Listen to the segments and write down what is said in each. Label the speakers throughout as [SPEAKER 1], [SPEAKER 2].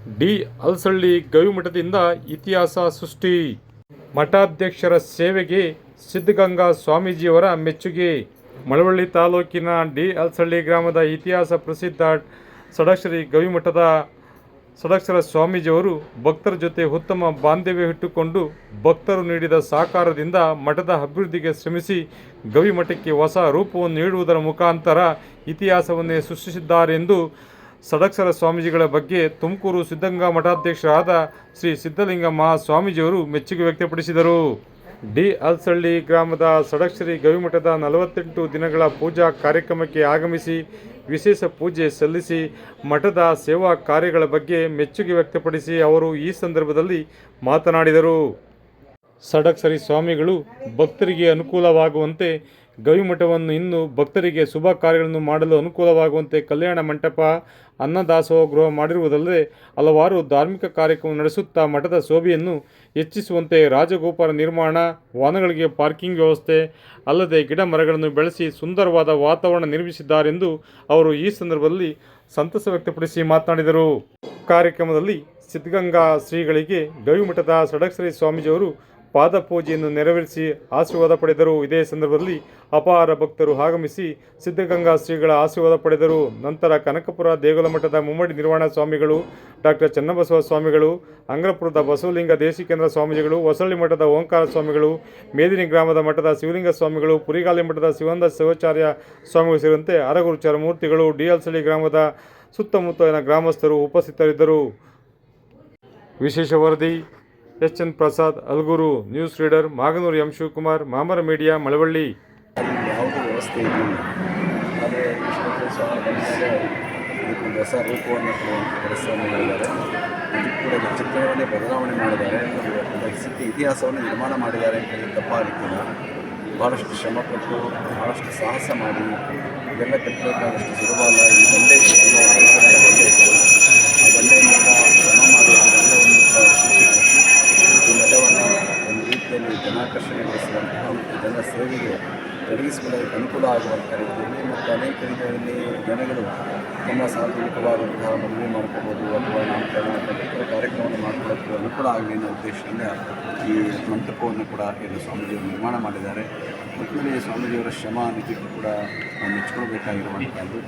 [SPEAKER 1] D ಹಲಸಳ್ಳಿ ಗವಿಮಠದಿಂದ ಇತಿಹಾಸ ಸೃಷ್ಟಿ. ಮಠಾಧ್ಯಕ್ಷರ ಸೇವೆಗೆ ಸಿದ್ಧಗಂಗಾ ಸ್ವಾಮೀಜಿಯವರ ಮೆಚ್ಚುಗೆ. ಮಳವಳ್ಳಿ ತಾಲೂಕಿನ ಡಿ ಹಲಸಳ್ಳಿ ಗ್ರಾಮದ ಇತಿಹಾಸ ಪ್ರಸಿದ್ಧ ಷಡಕ್ಷರಿ ಗವಿಮಠದ ಷಡಕ್ಷರ ಸ್ವಾಮೀಜಿಯವರು ಭಕ್ತರ ಜೊತೆ ಉತ್ತಮ ಬಾಂಧವ್ಯ ಇಟ್ಟುಕೊಂಡು ಭಕ್ತರು ನೀಡಿದ ಸಹಕಾರದಿಂದ ಮಠದ ಅಭಿವೃದ್ಧಿಗೆ ಶ್ರಮಿಸಿ ಗವಿಮಠಕ್ಕೆ ಹೊಸ ರೂಪವನ್ನು ನೀಡುವುದರ ಮುಖಾಂತರ ಇತಿಹಾಸವನ್ನೇ ಸೃಷ್ಟಿಸಿದ್ದಾರೆಂದು ಷಡಕ್ಷರ ಸ್ವಾಮೀಜಿಗಳ ಬಗ್ಗೆ ತುಮಕೂರು ಸಿದ್ಧಗಂಗಾ ಮಠಾಧ್ಯಕ್ಷರಾದ ಶ್ರೀ ಸಿದ್ಧಲಿಂಗ ಮಹಾಸ್ವಾಮೀಜಿಯವರು ಮೆಚ್ಚುಗೆ ವ್ಯಕ್ತಪಡಿಸಿದರು. ಡಿ ಹಲಸಳ್ಳಿ ಗ್ರಾಮದ ಷಡಕ್ಷರಿ ಗವಿಮಠದ 48 ದಿನಗಳ ಪೂಜಾ ಕಾರ್ಯಕ್ರಮಕ್ಕೆ ಆಗಮಿಸಿ ವಿಶೇಷ ಪೂಜೆ ಸಲ್ಲಿಸಿ ಮಠದ ಸೇವಾ ಕಾರ್ಯಗಳ ಬಗ್ಗೆ ಮೆಚ್ಚುಗೆ ವ್ಯಕ್ತಪಡಿಸಿ ಅವರು ಈ ಸಂದರ್ಭದಲ್ಲಿ ಮಾತನಾಡಿದರು. ಷಡಕ್ಷರಿ ಸ್ವಾಮಿಗಳು ಭಕ್ತರಿಗೆ ಅನುಕೂಲವಾಗುವಂತೆ ಗವಿಮಠವನ್ನು ಇನ್ನು ಭಕ್ತರಿಗೆ ಶುಭ ಕಾರ್ಯಗಳನ್ನು ಮಾಡಲು ಅನುಕೂಲವಾಗುವಂತೆ ಕಲ್ಯಾಣ ಮಂಟಪ, ಅನ್ನದಾಸೋಹ ಗೃಹ ಮಾಡಿರುವುದಲ್ಲದೆ ಹಲವಾರು ಧಾರ್ಮಿಕ ಕಾರ್ಯಕ್ರಮ ನಡೆಸುತ್ತಾ ಮಠದ ಶೋಭೆಯನ್ನು ಹೆಚ್ಚಿಸುವಂತೆ ರಾಜಗೋಪುರ ನಿರ್ಮಾಣ, ವಾಹನಗಳಿಗೆ ಪಾರ್ಕಿಂಗ್ ವ್ಯವಸ್ಥೆ ಅಲ್ಲದೆ ಗಿಡ ಮರಗಳನ್ನು ಬೆಳೆಸಿ ಸುಂದರವಾದ ವಾತಾವರಣ ನಿರ್ಮಿಸಿದ್ದಾರೆಂದು ಅವರು ಈ ಸಂದರ್ಭದಲ್ಲಿ ಸಂತಸ ವ್ಯಕ್ತಪಡಿಸಿ ಮಾತನಾಡಿದರು. ಕಾರ್ಯಕ್ರಮದಲ್ಲಿ ಸಿದ್ಧಗಂಗಾ ಶ್ರೀಗಳಿಗೆ ಗವಿಮಠದ ಷಡಕ್ಷರಿ ಸ್ವಾಮೀಜಿಯವರು ಪಾದಪೂಜೆಯನ್ನು ನೆರವೇರಿಸಿ ಆಶೀರ್ವಾದ ಪಡೆದರು. ಇದೇ ಸಂದರ್ಭದಲ್ಲಿ ಅಪಾರ ಭಕ್ತರು ಆಗಮಿಸಿ ಸಿದ್ಧಗಂಗಾ ಶ್ರೀಗಳ ಆಶೀರ್ವಾದ ಪಡೆದರು. ನಂತರ ಕನಕಪುರ ದೇಗುಲ ಮಠದ ಮುಮ್ಮಡಿ ನಿರ್ವಾಣ ಸ್ವಾಮಿಗಳು, ಡಾಕ್ಟರ್ ಚನ್ನಬಸವ ಸ್ವಾಮಿಗಳು, ಅಂಗ್ರಪುರದ ಬಸವಲಿಂಗ ದೇಶಿಕೇಂದ್ರ ಸ್ವಾಮೀಜಿಗಳು, ಹೊಸಳ್ಳಿ ಮಠದ ಓಂಕಾರ ಸ್ವಾಮಿಗಳು, ಮೇದಿನಿ ಗ್ರಾಮದ ಮಠದ ಶಿವಲಿಂಗ ಸ್ವಾಮಿಗಳು, ಪುರಿಗಾಲಿ ಮಠದ ಶಿವಾನಂದ ಶಿವಾಚಾರ್ಯ ಸ್ವಾಮಿಗಳು ಸೇರಿದಂತೆ ಹರಗುರುಚರ ಮೂರ್ತಿಗಳು, ಡಿ ಹಲಸಳ್ಳಿ ಗ್ರಾಮದ ಸುತ್ತಮುತ್ತಲಿನ ಗ್ರಾಮಸ್ಥರು ಉಪಸ್ಥಿತರಿದ್ದರು. ವಿಶೇಷ ವರದಿ H N. Prasad, Alguru. News reader Maganuru M. Shivakumar, Mamara media, Malavalli.
[SPEAKER 2] ಯಾವುದೇ ವ್ಯವಸ್ಥೆ ಇರಲಿಲ್ಲ. ಆದರೆ ಇದಕ್ಕೊಂದು ಹೊಸ ರೂಪವನ್ನು ಕೊಡುವಂಥ ಕೆಲಸವನ್ನು ಮಾಡಿದ್ದಾರೆ. ಇದು ಕೂಡ ಚಿತ್ರವನ್ನೇ ಬದಲಾವಣೆ ಮಾಡಿದ್ದಾರೆ. ಅದು ಇತಿಹಾಸವನ್ನು ನಿರ್ಮಾಣ ಮಾಡಿದ್ದಾರೆ ಅಂತ ಹೇಳಿ ತಪ್ಪಾಗಲಿಕ್ಕಿಲ್ಲ. ಭಾಳಷ್ಟು ಶ್ರಮಪಟ್ಟು ಭಾಳಷ್ಟು ಸಾಹಸ ಮಾಡಿ ಇದೆಲ್ಲ ಕಟ್ಟಬೇಕಾದಷ್ಟು ಸುಲಭ ಅಲ್ಲ. ಈ ಬಂಡೆ ಬಂಡೆ ಇತ್ತು. ಆ ಬಂಡೆಯಿಂದ ಶ್ರಮ ಮಾಡಿ ಆ ಬಂಡವನ್ನು ಶುಚಿಗೊಳಿಸಿ ಈ ಮಠವನ್ನು ಒಂದು ರೀತಿಯಲ್ಲಿ ಜನಾಕರ್ಷಣೆಗೊಳಿಸುವಂತಹ ಮತ್ತು ಜನ ಸೇವೆಗೆ ತೊಡಗಿಸಿಕೊಳ್ಳೋದಕ್ಕೆ ಅನುಕೂಲ ಆಗುವಂಥ ರೀತಿಯಲ್ಲಿ ಮತ್ತು ಅನೇಕ ರೀತಿಯಲ್ಲಿ ಜನಗಳು ತುಂಬ ಸಾರ್ವಜನಿಕವಾದಂತಹ ಮದುವೆ ಮಾಡ್ಕೋಬೋದು ಅಥವಾ ನಾಮಕರಣ ಪವಿತ್ರ ಕಾರ್ಯಕ್ರಮವನ್ನು ಮಾಡ್ಕೊಳ್ಳೋಕ್ಕೆ ಅನುಕೂಲ ಆಗಲಿ ಅನ್ನೋ ಉದ್ದೇಶದಿಂದ ಈ ಮಂಟಪವನ್ನು ಕೂಡ ಇಲ್ಲಿ ಸ್ವಾಮೀಜಿಯವರು ನಿರ್ಮಾಣ ಮಾಡಿದ್ದಾರೆ. ಒಟ್ಟಿನಲ್ಲಿ ಸ್ವಾಮೀಜಿಯವರ ಶ್ರಮ ನಿಜಕ್ಕೂ ಕೂಡ ಮೆಚ್ಚಿಕೊಳ್ಬೇಕಾಗಿರುವಂಥದ್ದು.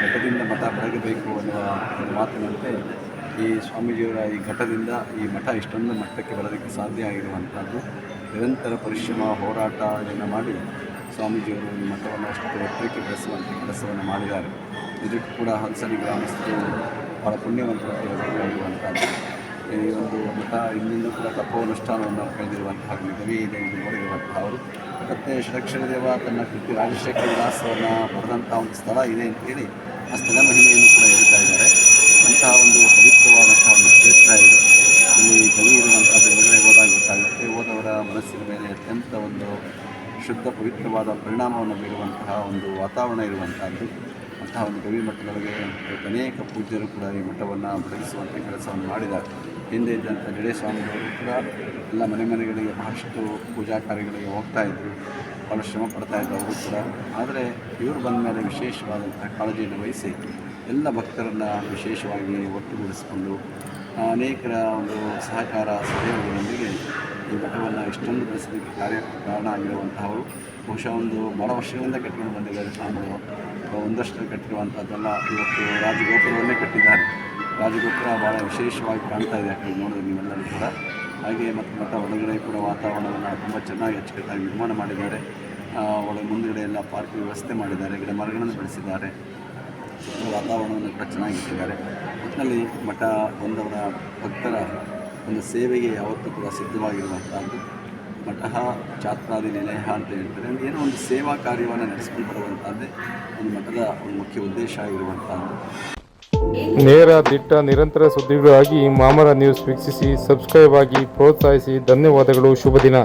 [SPEAKER 2] ಘಟ್ಟದಿಂದ ಮಠ ಬೆಳಗಬೇಕು ಅನ್ನುವ ಒಂದು ಮಾತಿನಂತೆ ಈ ಸ್ವಾಮೀಜಿಯವರ ಈ ಘಟ್ಟದಿಂದ ಈ ಮಠ ಇಷ್ಟೊಂದು ಮಟ್ಟಕ್ಕೆ ಬರೋದಕ್ಕೆ ಸಾಧ್ಯ ಆಗಿರುವಂಥದ್ದು. ನಿರಂತರ ಪರಿಶ್ರಮ ಹೋರಾಟ ಇದನ್ನು ಮಾಡಿ ಸ್ವಾಮೀಜಿಯವರು ಈ ಮಠವನ್ನು ಅಷ್ಟು ಎತ್ತರಕ್ಕೆ ಬೆಳೆಸುವಂಥ ಕೆಲಸವನ್ನು ಮಾಡಿದ್ದಾರೆ. ಇದಕ್ಕೂ ಕೂಡ ಹಲಸಳ್ಳಿ ಗ್ರಾಮಸ್ಥರು ಭಾಳ ಪುಣ್ಯವಂತರಾಗಿರುವಂಥದ್ದು. ಈ ಒಂದು ಮಠ ಇನ್ನೂ ಕೂಡ ತಪೋನುಷ್ಠಾನವನ್ನು ಕಳೆದಿರುವಂತಹ ಗವಿ ಇದೆ ಎಂದು ನೋಡಿರುವಂತಹ ಅವರು ಮತ್ತು ಷಡಕ್ಷರಿ ದೇವ ತನ್ನ ಕೃತಿ ರಾಜಶೇಖರ ವಿಲಾಸವನ್ನು ಬರೆದಂಥ ಒಂದು ಸ್ಥಳ ಇದೆ ಅಂತೇಳಿ ಆ ಸ್ಥಳ ಮಹಿಮೆಯನ್ನು ಕೂಡ ಹೇಳ್ತಾ ಇದ್ದಾರೆ. ಅಂತಹ ಒಂದು ಪವಿತ್ರವಾದಂಥ ಒಂದು ಕ್ಷೇತ್ರ ಇದೆ. ಇಲ್ಲಿ ಗವಿ ಇರುವಂಥದ್ದು ಹೊರಗಡೆ ಹೋದಾಗ ಗೊತ್ತಾಗುತ್ತೆ. ಹೋದವರ ಮನಸ್ಸಿನ ಮೇಲೆ ಅತ್ಯಂತ ಒಂದು ಶುದ್ಧ ಪವಿತ್ರವಾದ ಪರಿಣಾಮವನ್ನು ಬೀರುವಂತಹ ಒಂದು ವಾತಾವರಣ ಇರುವಂಥದ್ದು. ಅಂತಹ ಒಂದು ಗವಿ ಮಠದೊಳಗೆ ಅನೇಕ ಪೂಜ್ಯರು ಕೂಡ ಈ ಮಠವನ್ನು ಬೆಳೆಸುವಂಥ ಕೆಲಸವನ್ನು ಮಾಡಿದ್ದಾರೆ. ಹಿಂದೆ ಇದ್ದಂಥ ಜಡೆ ಸ್ವಾಮಿಗಳು ಕೂಡ ಎಲ್ಲ ಮನೆಗಳಿಗೆ ಬಹಳಷ್ಟು ಪೂಜಾ ಕಾರ್ಯಗಳಿಗೆ ಹೋಗ್ತಾಯಿದ್ರು, ಭಾಳ ಶ್ರಮ ಪಡ್ತಾಯಿದ್ರು ಅವರು ಕೂಡ. ಆದರೆ ಇವರು ಬಂದ ಮೇಲೆ ವಿಶೇಷವಾದಂಥ ಕಾಳಜಿಯನ್ನು ವಹಿಸಿ ಎಲ್ಲ ಭಕ್ತರನ್ನು ವಿಶೇಷವಾಗಿ ಒಟ್ಟುಗೂಡಿಸಿಕೊಂಡು ಅನೇಕರ ಒಂದು ಸಹಕಾರ ಸಹಯೋಗದೊಂದಿಗೆ ಈ ಮಠವನ್ನು ಇಷ್ಟೊಂದು ಬೆಳೆಸೋದಕ್ಕೆ ಕಾರಣ ಆಗಿರುವಂಥವರು. ಬಹುಶಃ ಒಂದು ಭಾಳ ವರ್ಷಗಳಿಂದ ಕಟ್ಕೊಂಡು ಬಂದಿದ್ದಾರೆ ಸ್ವಾಮಿಗಳು. ಒಂದಷ್ಟು ಕಟ್ಟಿರುವಂಥದ್ದೆಲ್ಲ ಇವತ್ತು ರಾಜಗೋಪುರವನ್ನೇ ಕಟ್ಟಿದ್ದಾರೆ. ರಾಜಗೋಪುರ ಭಾಳ ವಿಶೇಷವಾಗಿ ಕಾಣ್ತಾ ಇದೆ ಯಾಕಂದ್ರೆ ನೋಡಿದ್ರೆ ನೀವೆಲ್ಲರೂ ಕೂಡ. ಹಾಗೆ ಮತ್ತು ಮಠ ಒಳಗಡೆ ಕೂಡ ವಾತಾವರಣವನ್ನು ತುಂಬ ಚೆನ್ನಾಗಿ ಅಚ್ಚುಕಟ್ಟಾಗಿ ನಿರ್ಮಾಣ ಮಾಡಿದ್ದಾರೆ. ಒಳಗೆ ಮುಂದುಗಡೆ ಎಲ್ಲ ಪಾರ್ಕಿಂಗ್ ವ್ಯವಸ್ಥೆ ಮಾಡಿದ್ದಾರೆ, ಗಿಡ ಮರಗಳನ್ನು ಬೆಳೆಸಿದ್ದಾರೆ, ವಾತಾವರಣವನ್ನು ಕೂಡ ಚೆನ್ನಾಗಿಟ್ಟಿದ್ದಾರೆ. ಒಟ್ಟಿನಲ್ಲಿ ಮಠ ಬಂದವರ ಭಕ್ತರ ಒಂದು ಸೇವೆಗೆ ಯಾವತ್ತೂ ಕೂಡ ಸಿದ್ಧವಾಗಿರುವಂಥದ್ದು. ಮಠ ಛಾತ್ರಾದಿ ನಿಲಯ ಅಂತ ಹೇಳ್ತಾರೆ. ಏನೋ ಒಂದು ಸೇವಾ ಕಾರ್ಯವನ್ನು ನಡೆಸ್ಕೊಂಡು ಬರುವಂಥದ್ದೇ ಒಂದು ಮಠದ ಒಂದು ಮುಖ್ಯ ಉದ್ದೇಶ ಆಗಿರುವಂಥದ್ದು.
[SPEAKER 1] ನೇರ ದಿಟ್ಟ ನಿರಂತರ ಸುದ್ದಿಗಳಿಗಾಗಿ ಮಾಮರ ನ್ಯೂಸ್ ವೀಕ್ಷಿಸಿ, ಸಬ್ಸ್ಕ್ರೈಬ್ ಆಗಿ, ಪ್ರೋತ್ಸಾಹಿಸಿ. ಧನ್ಯವಾದಗಳು. ಶುಭ ದಿನ.